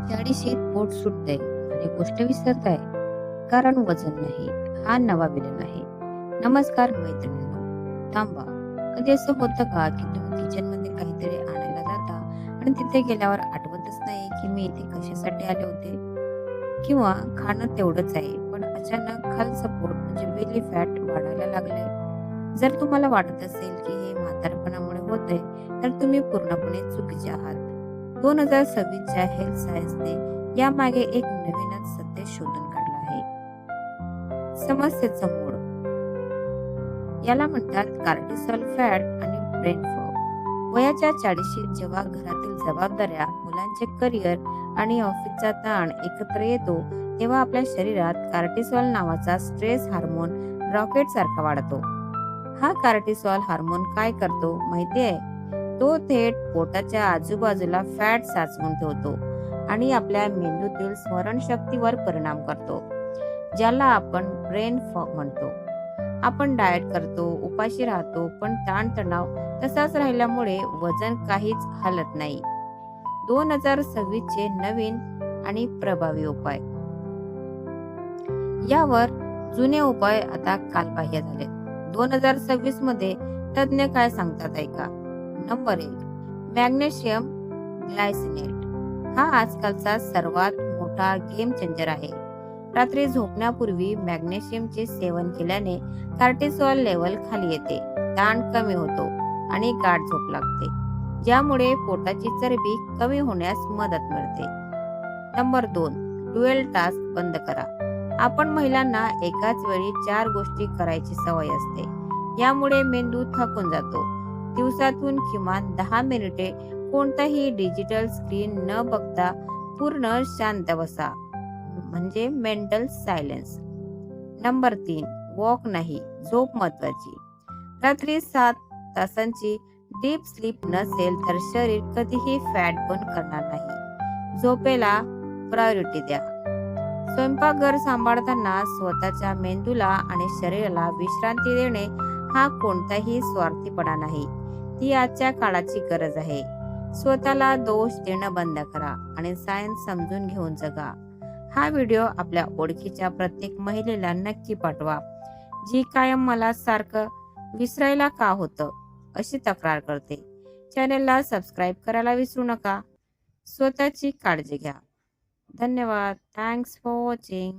चाळीशीत पोट सुटतंय आणि गोष्ट विसरताय कारण वजन नाही हा नवा विलन आहे. नमस्कार मैत्रिणींनो, थांबा. कधी असं होतं का की तुम्ही किचन मध्ये काहीतरी आणायला जाता आणि तिथे गेल्यावर आठवतच नाही की मी इथे कशासाठी आले होते? किंवा खाणं तेवढंच आहे पण अचानक खालचं पोट म्हणजे बेली फॅट वाढायला लागलंय. जर तुम्हाला वाटत असेल की हे म्हातारपणामुळे होतंय तर तुम्ही पूर्णपणे चुकीचे आहात. 2026च्या हेल्थ सायन्सने यामागे एक नवीनच सत्य शोधून काढलं आहे. समस्येचं मूळ याला म्हणतात कार्टिसॉल फॅट आणि ब्रेन फॉग. वयाच्या 40शीत जेव्हा घरातील जबाबदाऱ्या, मुलांचे करिअर आणि ऑफिसचा ताण एकत्र येतो, तेव्हा आपल्या शरीरात कार्टिसॉल नावाचा स्ट्रेस हार्मोन रॉकेट सारखा वाढतो. हा कार्टिसॉल हार्मोन काय करतो माहितीये? तो थेट पोटाच्या आजूबाजूला फॅट साचवून ठेवतो आणि आपल्या मेंदूतील स्मरणशक्तीवर परिणाम करतो, ज्याला आपण ब्रेन फॉग म्हणतो. आपण डाएट करतो, उपाशी राहतो, पण ताणतणाव तसाच राहिल्यामुळे वजन काहीच हलत नाही. 2026 चे नवीन आणि प्रभावी उपाय. यावर जुने उपाय आता कालबाह्य झाले. 2026 मध्ये तज्ञ काय सांगतात ऐका. Number 1, magnesium glycinate. हा आजकालचा सर्वात मोठा गेम चेंजर आहे. रात्री झोपण्यापूर्वी मॅग्नेशियमचे सेवन केल्याने कार्टिसॉल लेवल खाली येते, ताण कमी होतो आणि गाढ झोप लागते, ज्यामुळे पोटाची चरबी कमी होण्यास मदत मिळते. नंबर 2, ड्युअल टास्क बंद करा. आपण महिलांना एकाच वेळी 4 गोष्टी करायची सवय असते. यामुळे मेंदू थकून जातो. दिवसातून किमान 10 मिनिटे कोणताही डिजिटल स्क्रीन न बघता पूर्ण शांत बसा, म्हणजे मेंटल सायलेन्स. नंबर 3, वॉक नाही, झोप महत्वाची. रात्री 7 तासांची डीप स्लीप नसेल तर शरीर कधीही फॅट बर्न करणार नाही. झोपेला प्रायोरिटी द्या. स्वयंपाकघर सांभाळताना स्वतःच्या मेंदूला आणि शरीराला विश्रांती देणे हा कोणताही स्वार्थीपणा नाही, ती आजच्या काळाची गरज आहे. स्वतःला दोष देणं बंद करा आणि सायन्स समजून घेऊन जगा. हा व्हिडिओ आपल्या ओळखीच्या प्रत्येक महिलेला नक्की पाठवा, जी कायम मला सारखं विसरायला का होतं अशी तक्रार करते. चॅनेलला सबस्क्राईब करायला विसरू नका. स्वतःची काळजी घ्या. धन्यवाद. Thanks for watching.